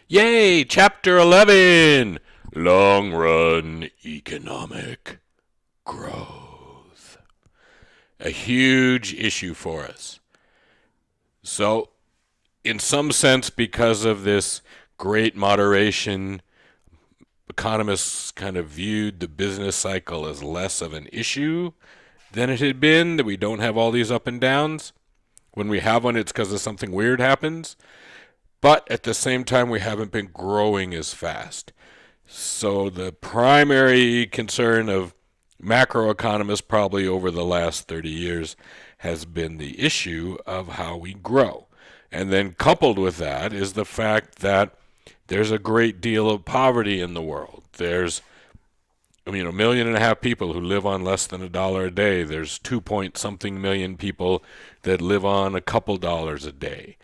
Yay! Chapter 11 Long Run Economic Growth. A huge issue for us. So, in some sense, because of this great moderation, economists kind of viewed the business cycle as less of an issue than it had been, that we don't have all these up and downs. When we have one, it's because of something weird happens. But at the same time, we haven't been growing as fast. So the primary concern of macroeconomists probably over the last 30 years has been the issue of how we grow. And then coupled with that is the fact that there's a great deal of poverty in the world. There's a 1.5 million people who live on less than $1 a day. There's 2 point something million people that live on a couple dollars a day.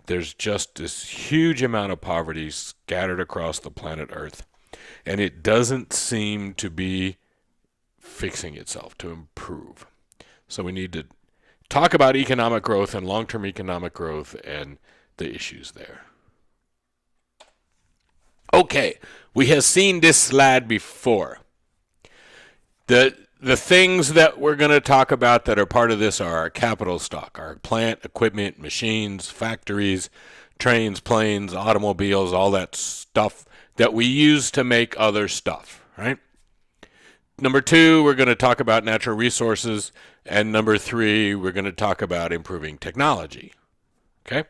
There's just this huge amount of poverty scattered across the planet Earth. And it doesn't seem to be fixing itself, to improve. So we need to talk about economic growth and long-term economic growth and the issues there. Okay, we have seen this slide before. The things that we're going to talk about that are part of this are our capital stock, our plant, equipment, machines, factories, trains, planes, automobiles, all that stuff that we use to make other stuff, right? Number 2, we're going to talk about natural resources. And number 3, we're going to talk about improving technology. Okay?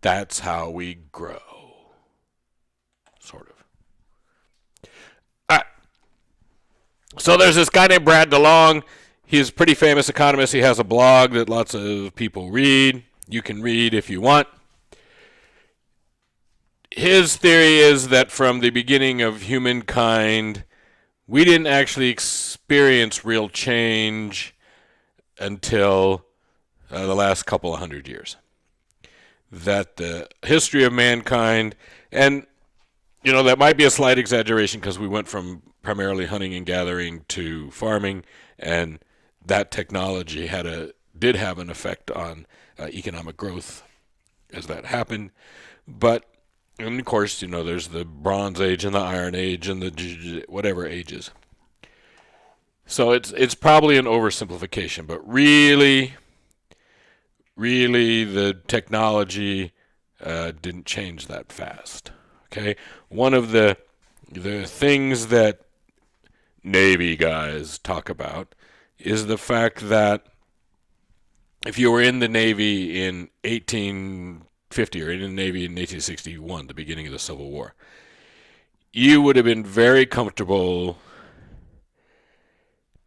That's how we grow. Sort of. All right. So there's this guy named Brad DeLong. He's a pretty famous economist. He has a blog that lots of people read. You can read if you want. His theory is that from the beginning of humankind, we didn't actually experience real change until the last couple of hundred years. That the history of mankind, and that might be a slight exaggeration because we went from primarily hunting and gathering to farming, and that technology did have an effect on economic growth as that happened. But and of course, there's the Bronze Age and the Iron Age and the whatever ages. So it's probably an oversimplification, but really, the technology didn't change that fast. Okay, one of the things that Navy guys talk about is the fact that if you were in the Navy in 1850 or in the Navy in 1861, the beginning of the Civil War, you would have been very comfortable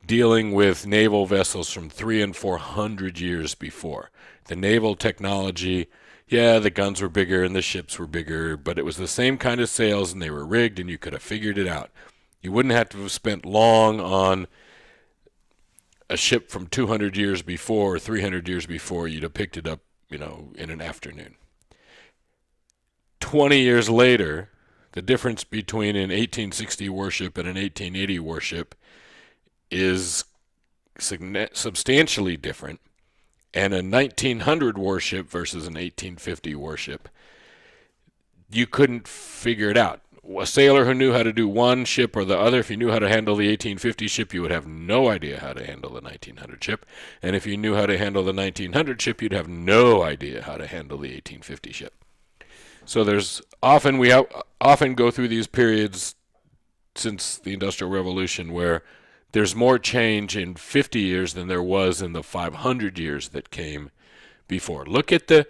dealing with naval vessels from 300 and 400 years before. The naval technology, the guns were bigger and the ships were bigger, but it was the same kind of sails and they were rigged and you could have figured it out. You wouldn't have to have spent long on a ship from 200 years before or 300 years before. You'd have picked it up, in an afternoon. 20 years later, the difference between an 1860 warship and an 1880 warship is substantially different, and a 1900 warship versus an 1850 warship, you couldn't figure it out. A sailor who knew how to do one ship or the other, if you knew how to handle the 1850 ship, you would have no idea how to handle the 1900 ship. And if you knew how to handle the 1900 ship, you'd have no idea how to handle the 1850 ship. So we often go through these periods since the Industrial Revolution where there's more change in 50 years than there was in the 500 years that came before. Look at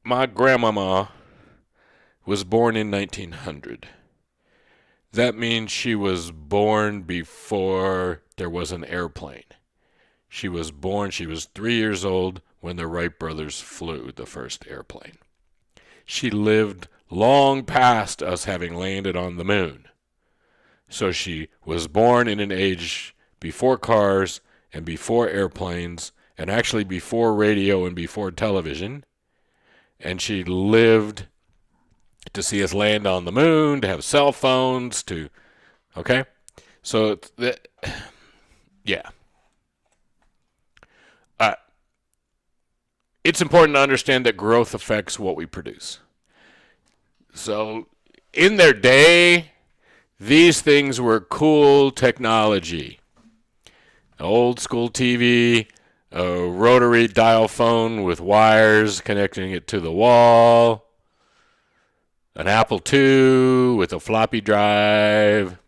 my grandmama was born in 1900. That means she was born before there was an airplane. She was 3 years old when the Wright brothers flew the first airplane. She lived long past us having landed on the moon. So she was born in an age before cars and before airplanes and actually before radio and before television. And she lived to see us land on the moon, to have cell phones, okay? So, yeah. it's important to understand that growth affects what we produce. So in their day, these things were cool technology. Old school TV, a rotary dial phone with wires connecting it to the wall, an Apple II with a floppy drive.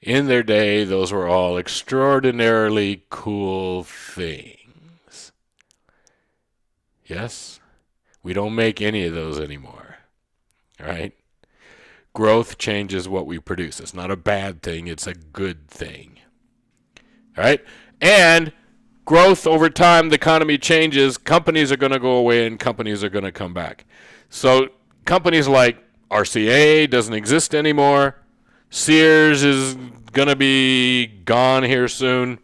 In their day, those were all extraordinarily cool things. Yes? We don't make any of those anymore. All right? Growth changes what we produce. It's not a bad thing, it's a good thing. All right? And growth over time, the economy changes, companies are going to go away and companies are going to come back. So companies like RCA doesn't exist anymore. Sears is going to be gone here soon.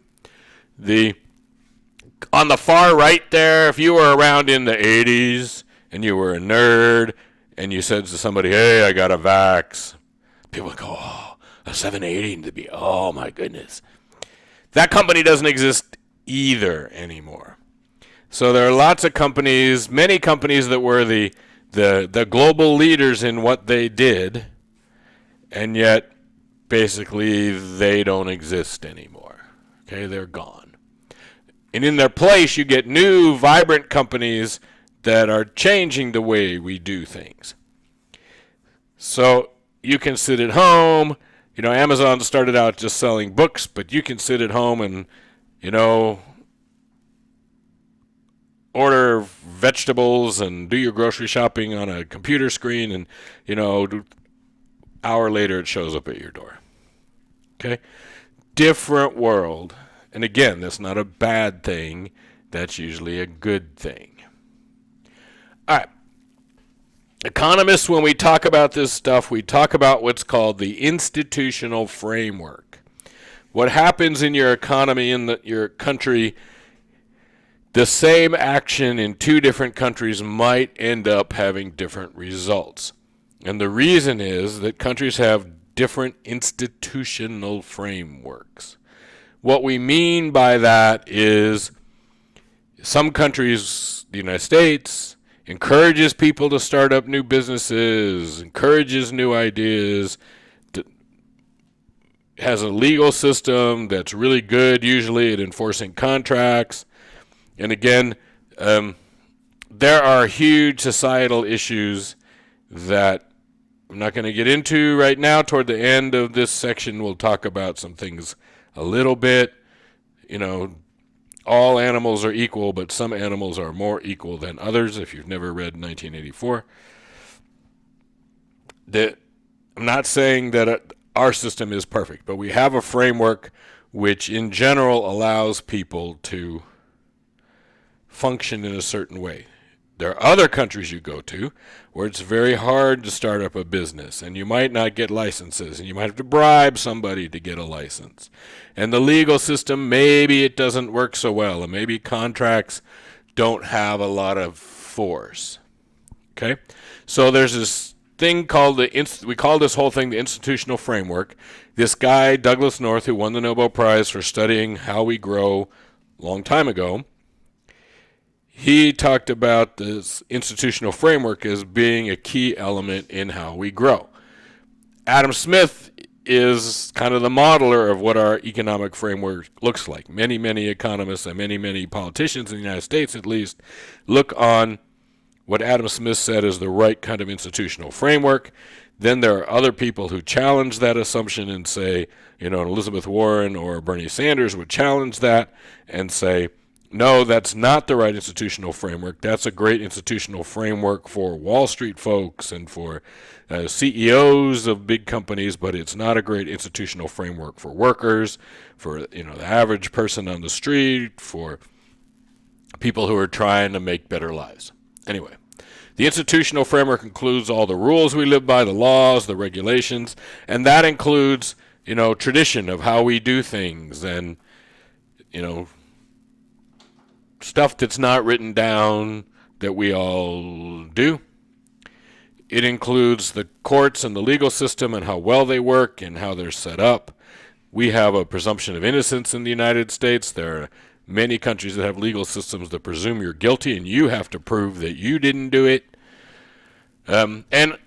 On the far right there, if you were around in the 80s and you were a nerd and you said to somebody, hey, I got a vax, people would go, oh, a 780 to be, oh my goodness. That company doesn't exist either anymore. So there are lots of companies, many companies that were the global leaders in what they did, and yet basically they don't exist anymore. Okay, they're gone. And in their place, you get new, vibrant companies that are changing the way we do things. So you can sit at home. You know, Amazon started out just selling books, but you can sit at home and, you know, order vegetables and do your grocery shopping on a computer screen, and, you know, an hour later it shows up at your door. Okay? Different world. And again, that's not a bad thing. That's usually a good thing. All right. Economists, when we talk about this stuff, we talk about what's called the institutional framework. What happens in your economy, in your country, the same action in two different countries might end up having different results. And the reason is that countries have different institutional frameworks. What we mean by that is some countries, the United States, encourages people to start up new businesses, encourages new ideas, has a legal system that's really good usually at enforcing contracts. And again, there are huge societal issues that I'm not going to get into right now. Toward the end of this section, we'll talk about some things a little bit. You know, all animals are equal, but some animals are more equal than others, if you've never read 1984. I'm not saying that our system is perfect, but we have a framework which in general allows people to function in a certain way. There are other countries you go to where it's very hard to start up a business, and you might not get licenses, and you might have to bribe somebody to get a license. And the legal system, maybe it doesn't work so well, and maybe contracts don't have a lot of force. Okay? So there's this thing called we call this whole thing the institutional framework. This guy, Douglas North, who won the Nobel Prize for studying how we grow a long time ago, he talked about this institutional framework as being a key element in how we grow. Adam Smith is kind of the modeler of what our economic framework looks like. Many, many economists and many, many politicians in the United States, at least, look on what Adam Smith said is the right kind of institutional framework. Then there are other people who challenge that assumption and say, you know, Elizabeth Warren or Bernie Sanders would challenge that and say, no, that's not the right institutional framework. That's a great institutional framework for Wall Street folks and for CEOs of big companies, but it's not a great institutional framework for workers, for, you know, the average person on the street, for people who are trying to make better lives. Anyway, the institutional framework includes all the rules we live by, the laws, the regulations, and that includes, you know, tradition of how we do things and, you know, stuff that's not written down that we all do. It includes the courts and the legal system and how well they work and how they're set up. We have a presumption of innocence in the United States. There are many countries that have legal systems that presume you're guilty and you have to prove that you didn't do it. And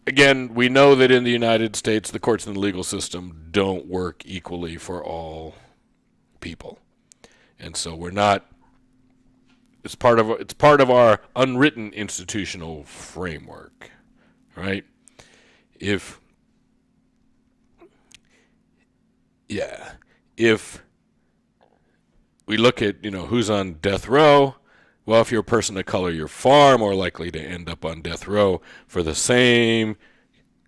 again, we know that in the United States, the courts and the legal system don't work equally for all people. And so we're not, it's part of our unwritten institutional framework, right? If we look at, who's on death row, well, if you're a person of color, you're far more likely to end up on death row for the same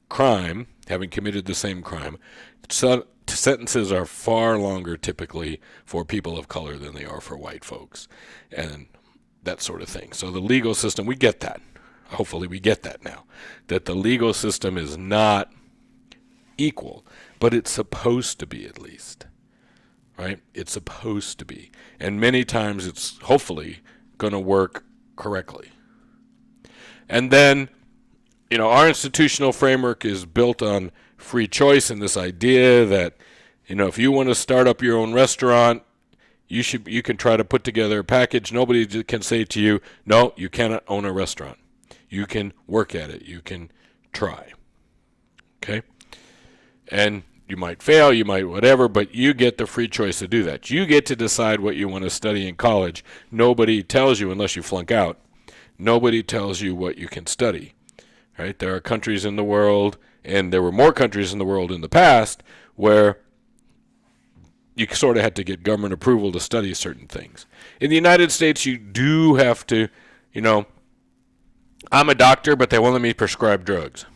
crime, having committed the same crime. So sentences are far longer typically for people of color than they are for white folks, and that sort of thing. So the legal system, we get that. Hopefully we get that now, that the legal system is not equal, but it's supposed to be, at least, right? It's supposed to be. And many times it's hopefully going to work correctly. And then, our institutional framework is built on free choice and this idea that, if you want to start up your own restaurant, you can try to put together a package. Nobody can say to you, no, you cannot own a restaurant. You can work at it. You can try. Okay? And you might fail, you might whatever, but you get the free choice to do that. You get to decide what you want to study in college. Nobody tells you, unless you flunk out, nobody tells you what you can study. Right? There are countries in the world, and there were more countries in the world in the past, where you sort of had to get government approval to study certain things. In the United States, you do have to, I'm a doctor, but they won't let me prescribe drugs.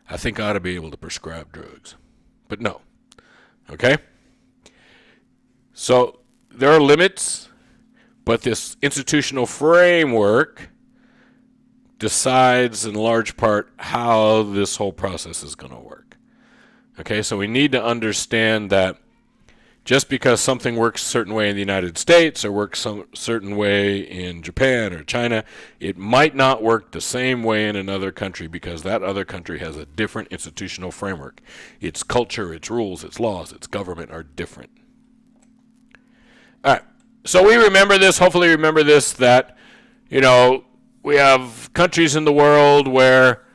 I think I ought to be able to prescribe drugs. But no. Okay? So there are limits, but this institutional framework decides in large part how this whole process is going to work. Okay, so we need to understand that just because something works a certain way in the United States or works some certain way in Japan or China, it might not work the same way in another country because that other country has a different institutional framework. Its culture, its rules, its laws, its government are different. All right, so we remember this, hopefully remember this, that, we have countries in the world where,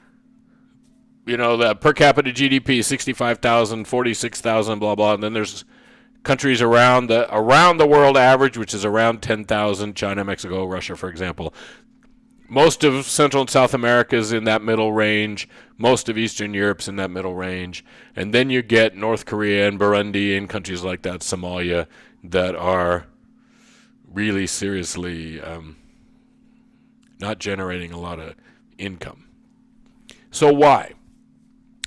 the per capita GDP is 65,000, 46,000, blah, blah, and then there's countries around the world average, which is around 10,000, China, Mexico, Russia, for example. Most of Central and South America is in that middle range. Most of Eastern Europe's in that middle range. And then you get North Korea and Burundi and countries like that, Somalia, that are really seriously not generating a lot of income. So why?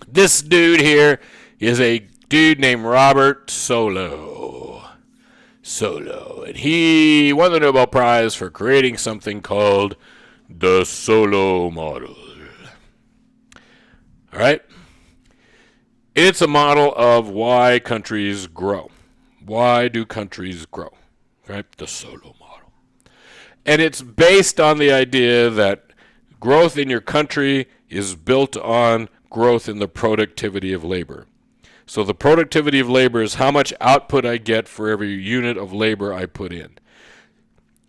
This dude here is a dude named Robert Solow. And he won the Nobel Prize for creating something called the Solow model. All right? It's a model of why countries grow. Why do countries grow? Right? The Solow model. And it's based on the idea that growth in your country is built on growth in the productivity of labor. So the productivity of labor is how much output I get for every unit of labor I put in.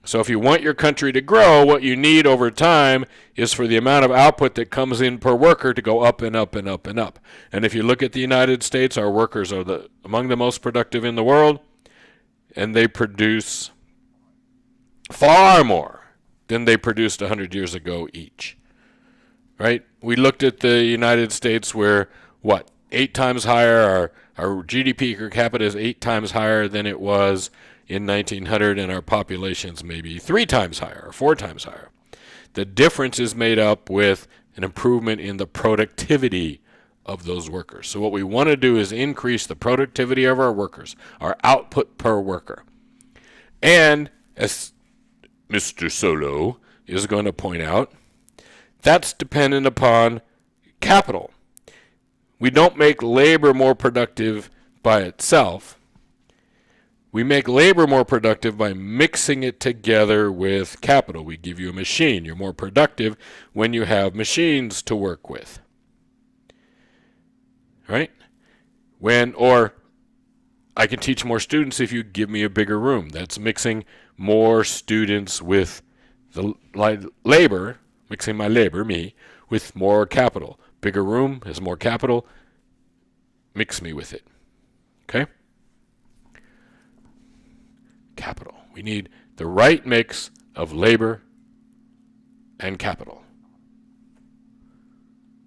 So if you want your country to grow, what you need over time is for the amount of output that comes in per worker to go up and up and up and up. And if you look at the United States, our workers are among the most productive in the world, and they produce far more than they produced 100 years ago each. Right? We looked at the United States where, 8 times higher, our GDP per capita is 8 times higher than it was in 1900, and our population's maybe 3 times higher or 4 times higher. The difference is made up with an improvement in the productivity of those workers. So what we want to do is increase the productivity of our workers, our output per worker. And as Mr. Solow is going to point out, that's dependent upon capital. We don't make labor more productive by itself. We make labor more productive by mixing it together with capital. We give you a machine. You're more productive when you have machines to work with. Right? I can teach more students if you give me a bigger room. That's mixing more students with the labor, mixing my labor, me, with more capital. Bigger room has more capital. Mix me with it. Okay? Capital. We need the right mix of labor and capital.